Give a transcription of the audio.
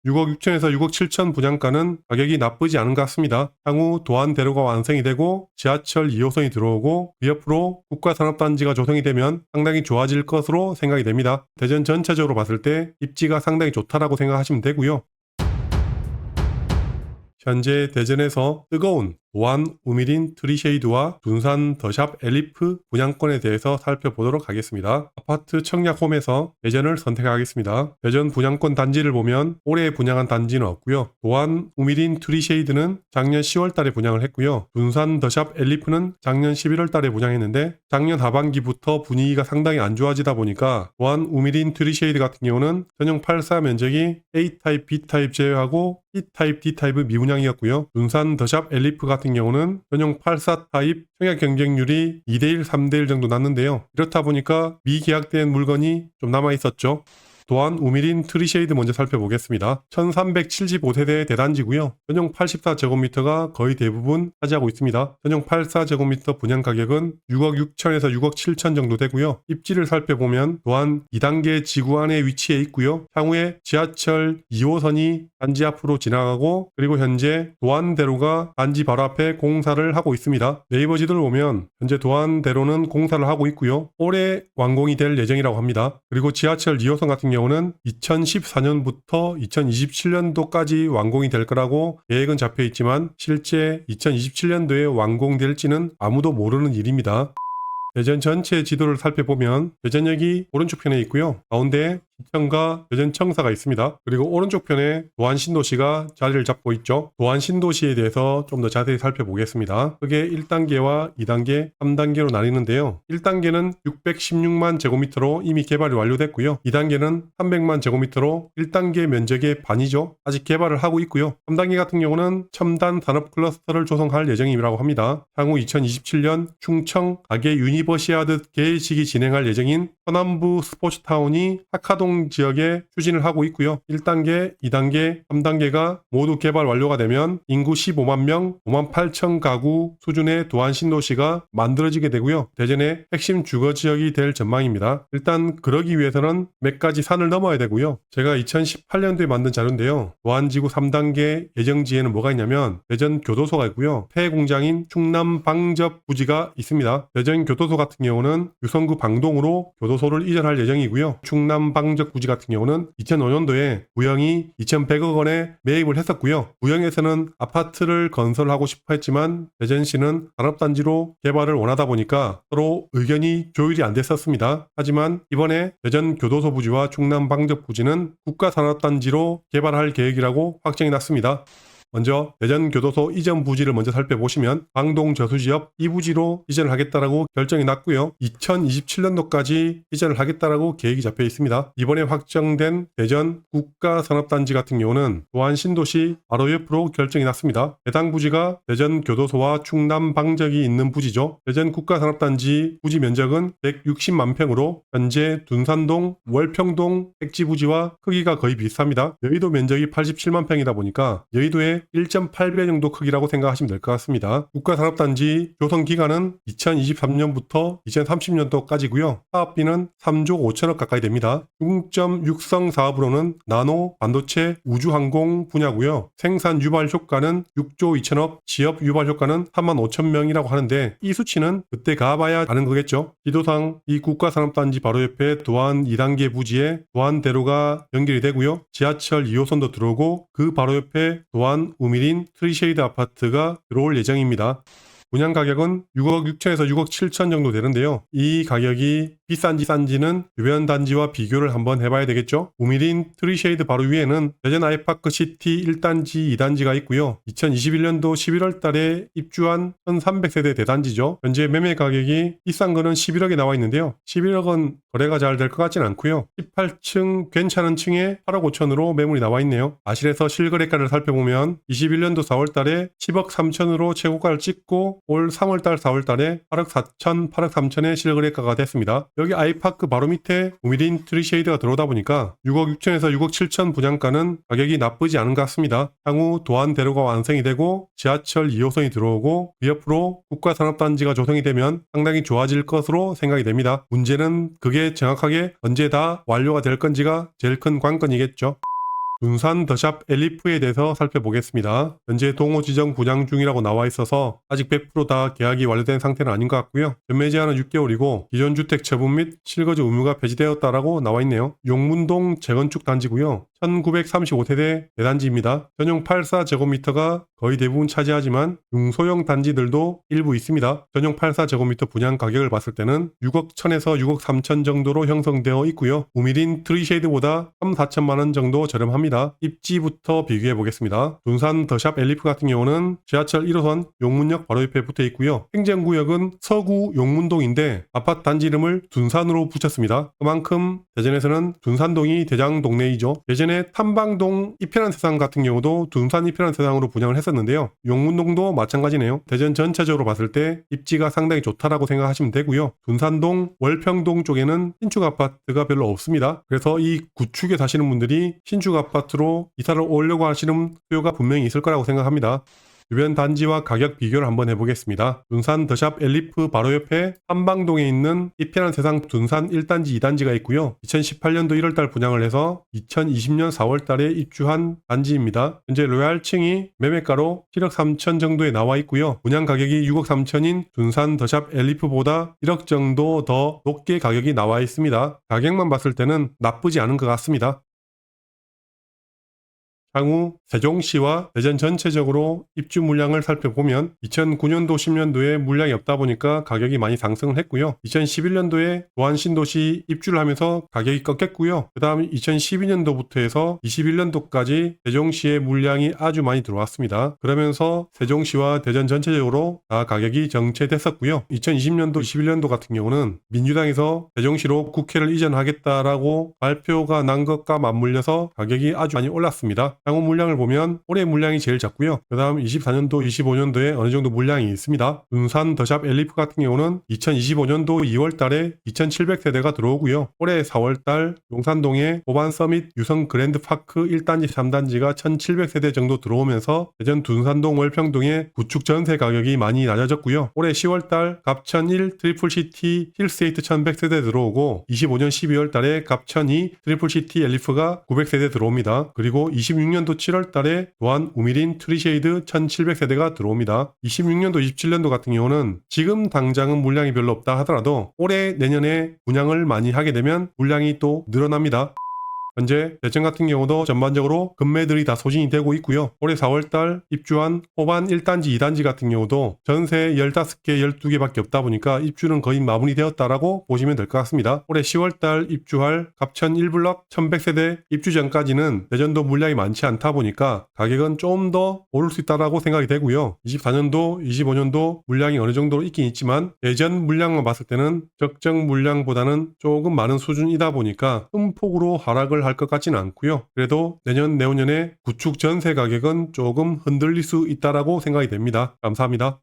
6억 6천에서 6억 7천 분양가는 가격이 나쁘지 않은 것 같습니다. 향후 도안대로가 완성이 되고 지하철 2호선이 들어오고 그 옆으로 국가산업단지가 조성이 되면 상당히 좋아질 것으로 생각이 됩니다. 대전 전체적으로 봤을 때 입지가 상당히 좋다라고 생각하시면 되고요. 현재 대전에서 뜨거운 도안 우미린 트리쉐이드와 둔산 더샵 엘리프 분양권에 대해서 살펴보도록 하겠습니다. 아파트 청약홈에서 대전을 선택하겠습니다. 대전 분양권 단지를 보면 올해 분양한 단지는 없고요. 도안 우미린 트리쉐이드는 작년 10월 달에 분양을 했고요. 둔산 더샵 엘리프는 작년 11월 달에 분양했는데 작년 하반기부터 분위기가 상당히 안 좋아지다 보니까 도안 우미린 트리쉐이드 같은 경우는 전용 84 면적이 A타입, B타입 제외하고 E타입, D타입은 미분양이었고요. 둔산 더샵 엘리프 같은 경우는 전용 84 타입 청약 경쟁률이 2대1, 3대1 정도 났는데요. 이렇다 보니까 미계약된 물건이 좀 남아있었죠. 또한 우미린 트리쉐이드 먼저 살펴보겠습니다. 1375세대의 대단지고요. 전용 84제곱미터가 거의 대부분 차지하고 있습니다. 전용 84제곱미터 분양 가격은 6억 6천에서 6억 7천 정도 되고요. 입지를 살펴보면 또한 2단계 지구 안에 위치해 있고요. 향후에 지하철 2호선이 단지 앞으로 지나가고 그리고 현재 도안대로가 단지 바로 앞에 공사를 하고 있습니다. 네이버 지도를 보면 현재 도안대로는 공사를 하고 있고요. 올해 완공이 될 예정이라고 합니다. 그리고 지하철 2호선 같은 경우는 2014년부터 2027년도까지 완공이 될 거라고 계획은 잡혀 있지만 실제 2027년도에 완공될지는 아무도 모르는 일입니다. 대전 전체 지도를 살펴보면 대전역이 오른쪽 편에 있고요. 가운데에 시청과 대전청사가 있습니다. 그리고 오른쪽 편에 도안신도시가 자리를 잡고 있죠. 도안신도시에 대해서 좀 더 자세히 살펴보겠습니다. 크게 1단계와 2단계, 3단계로 나뉘는데요. 1단계는 616만 제곱미터로 이미 개발이 완료됐고요. 2단계는 300만 제곱미터로 1단계 면적의 반이죠. 아직 개발을 하고 있고요. 3단계 같은 경우는 첨단 산업 클러스터를 조성할 예정이라고 합니다. 향후 2027년 충청 가계 유니버시아드 개회식이 진행할 예정인 서남부 스포츠타운이 하카동 지역에 추진을 하고 있고요. 1단계, 2단계, 3단계가 모두 개발 완료가 되면 인구 15만 명, 5만 8천 가구 수준의 도안 신도시가 만들어지게 되고요. 대전의 핵심 주거 지역이 될 전망입니다. 일단 그러기 위해서는 몇 가지 산을 넘어야 되고요. 제가 2018년도에 만든 자료인데요. 도안지구 3단계 예정지에는 뭐가 있냐면 대전 교도소가 있고요. 폐공장인 충남 방접 부지가 있습니다. 대전 교도소 같은 경우는 유성구 방동으로 교도소를 이전할 예정이고요. 충남 방접 부지 같은 경우는 2005년도에 구형이 2,100억 원에 매입을 했었고요. 구형에서는 아파트를 건설하고 싶어 했지만 대전시는 산업단지로 개발을 원하다 보니까 서로 의견이 조율이 안 됐었습니다. 하지만 이번에 대전 교도소 부지와 충남 방접 부지는 국가산업단지로 개발할 계획이라고 확정이 났습니다. 먼저 대전 교도소 이전 부지를 먼저 살펴보시면 방동 저수지역 이 부지로 이전을 하겠다라고 결정이 났고요. 2027년도까지 이전을 하겠다라고 계획이 잡혀 있습니다. 이번에 확정된 대전 국가산업단지 같은 경우는 도안 신도시 바로 옆으로 결정이 났습니다. 해당 부지가 대전 교도소와 충남 방적이 있는 부지죠. 대전 국가산업단지 부지 면적은 160만 평으로 현재 둔산동, 월평동 택지 부지와 크기가 거의 비슷합니다. 여의도 면적이 87만 평이다 보니까 여의도의 1.8배 정도 크기라고 생각하시면 될 것 같습니다. 국가산업단지 조성 기간은 2023년부터 2030년도까지고요. 사업비는 3조 5천억 가까이 됩니다. 중점 육성 사업으로는 나노, 반도체, 우주항공 분야고요. 생산 유발 효과는 6조 2천억, 지역 유발 효과는 3만 5천 명이라고 하는데 이 수치는 그때 가봐야 아는 거겠죠. 지도상 이 국가산업단지 바로 옆에 도안 2단계 부지에 도안대로가 연결이 되고요. 지하철 2호선도 들어오고 그 바로 옆에 도안 우미린 트리쉐이드 아파트가 들어올 예정입니다. 분양 가격은 6억 6천에서 6억 7천 정도 되는데요. 이 가격이 비싼지 싼지는 주변 단지와 비교를 한번 해봐야 되겠죠. 우미린 트리쉐이드 바로 위에는 대전 아이파크 시티 1단지, 2단지가 있고요. 2021년도 11월 달에 입주한 1300세대 대단지죠. 현재 매매 가격이 비싼 거는 11억에 나와 있는데요. 11억은 거래가 잘 될 것 같진 않고요. 18층 괜찮은 층에 8억 5천으로 매물이 나와 있네요. 아실에서 실거래가를 살펴보면 21년도 4월 달에 10억 3천으로 최고가를 찍고 올 3월 달 4월 달에 8억 4천, 8억 3천의 실거래가가 됐습니다. 여기 아이파크 바로 밑에 우미린 트리쉐이드가 들어오다 보니까 6억 6천에서 6억 7천 분양가는 가격이 나쁘지 않은 것 같습니다. 향후 도안대로가 완성이 되고 지하철 2호선이 들어오고 그 옆으로 국가산업단지가 조성이 되면 상당히 좋아질 것으로 생각이 됩니다. 문제는 그게 정확하게 언제 다 완료가 될 건지가 제일 큰 관건이겠죠. 둔산 더샵 엘리프에 대해서 살펴보겠습니다. 현재 동호 지정 분양 중이라고 나와 있어서 아직 100% 다 계약이 완료된 상태는 아닌 것 같고요. 전매 제한은 6개월이고 기존 주택 처분 및 실거주 의무가 폐지되었다라고 나와 있네요. 용문동 재건축 단지고요. 1935세대 대단지입니다. 전용 84제곱미터가 거의 대부분 차지하지만 중소형 단지들도 일부 있습니다. 전용 84제곱미터 분양 가격을 봤을 때는 6억 1000에서 6억 3000 정도로 형성되어 있고요. 우미린 트리쉐이드보다 3, 4천만원 정도 저렴합니다. 입지부터 비교해 보겠습니다. 둔산 더샵 엘리프 같은 경우는 지하철 1호선 용문역 바로 옆에 붙어 있고요. 행정구역은 서구 용문동인데 아파트 단지 이름을 둔산으로 붙였습니다. 그만큼 대전에서는 둔산동이 대장 동네이죠. 예전에 탐방동 이편한 세상 같은 경우도 둔산 이편한 세상으로 분양을 했었는데요. 용문동도 마찬가지네요. 대전 전체적으로 봤을 때 입지가 상당히 좋다라고 생각하시면 되고요. 둔산동, 월평동 쪽에는 신축 아파트가 별로 없습니다. 그래서 이 구축에 사시는 분들이 신축 아파트로 이사를 오려고 하시는 수요가 분명히 있을 거라고 생각합니다. 주변 단지와 가격 비교를 한번 해보겠습니다. 둔산 더샵 엘리프 바로 옆에 한방동에 있는 이편한 세상 둔산 1단지 2단지가 있고요. 2018년도 1월달 분양을 해서 2020년 4월달에 입주한 단지입니다. 현재 로얄층이 매매가로 7억 3천 정도에 나와 있고요. 분양 가격이 6억 3천인 둔산 더샵 엘리프보다 1억 정도 더 높게 가격이 나와 있습니다. 가격만 봤을 때는 나쁘지 않은 것 같습니다. 향후 세종시와 대전 전체적으로 입주 물량을 살펴보면 2009년도 10년도에 물량이 없다 보니까 가격이 많이 상승을 했고요. 2011년도에 도안 신도시 입주를 하면서 가격이 꺾였고요. 그 다음 2012년도부터 해서 21년도까지 세종시의 물량이 아주 많이 들어왔습니다. 그러면서 세종시와 대전 전체적으로 다 가격이 정체됐었고요. 2020년도, 21년도 같은 경우는 민주당에서 세종시로 국회를 이전하겠다라고 발표가 난 것과 맞물려서 가격이 아주 많이 올랐습니다. 향후 물량을 보면 올해 물량이 제일 작고요. 그 다음 24년도, 25년도에 어느 정도 물량이 있습니다. 둔산 더샵 엘리프 같은 경우는 2025년도 2월 달에 2700세대가 들어오고요. 올해 4월 달 용산동에 호반 서밋 유성 그랜드파크 1단지, 3단지가 1700세대 정도 들어오면서 대전 둔산동 월평동의 구축 전세 가격이 많이 낮아졌고요. 올해 10월 달 갑천 1 트리플시티 힐스테이트 1100세대 들어오고 25년 12월 달에 갑천 2 트리플시티 엘리프가 900세대 들어옵니다. 그리고 26년도 7월 달에 또한 우미린 트리쉐이드 1700세대가 들어옵니다. 26년도, 27년도 같은 경우는 지금 당장은 물량이 별로 없다 하더라도 올해, 내년에 분양을 많이 하게 되면 물량이 또 늘어납니다. 현재 대전 같은 경우도 전반적으로 금매들이 다 소진이 되고 있고요. 올해 4월달 입주한 호반 1단지, 2단지 같은 경우도 전세 15개, 12개밖에 없다 보니까 입주는 거의 마무리되었다라고 보시면 될 것 같습니다. 올해 10월달 입주할 갑천 1블럭 1100세대 입주 전까지는 대전도 물량이 많지 않다 보니까 가격은 좀 더 오를 수 있다라고 생각이 되고요. 24년도, 25년도 물량이 어느 정도 있긴 있지만 대전 물량만 봤을 때는 적정 물량보다는 조금 많은 수준이다 보니까 큰 폭으로 하락을 할 것 같지는 않고요. 그래도 내년, 내후년에 구축 전세 가격은 조금 흔들릴 수 있다라고 생각이 됩니다. 감사합니다.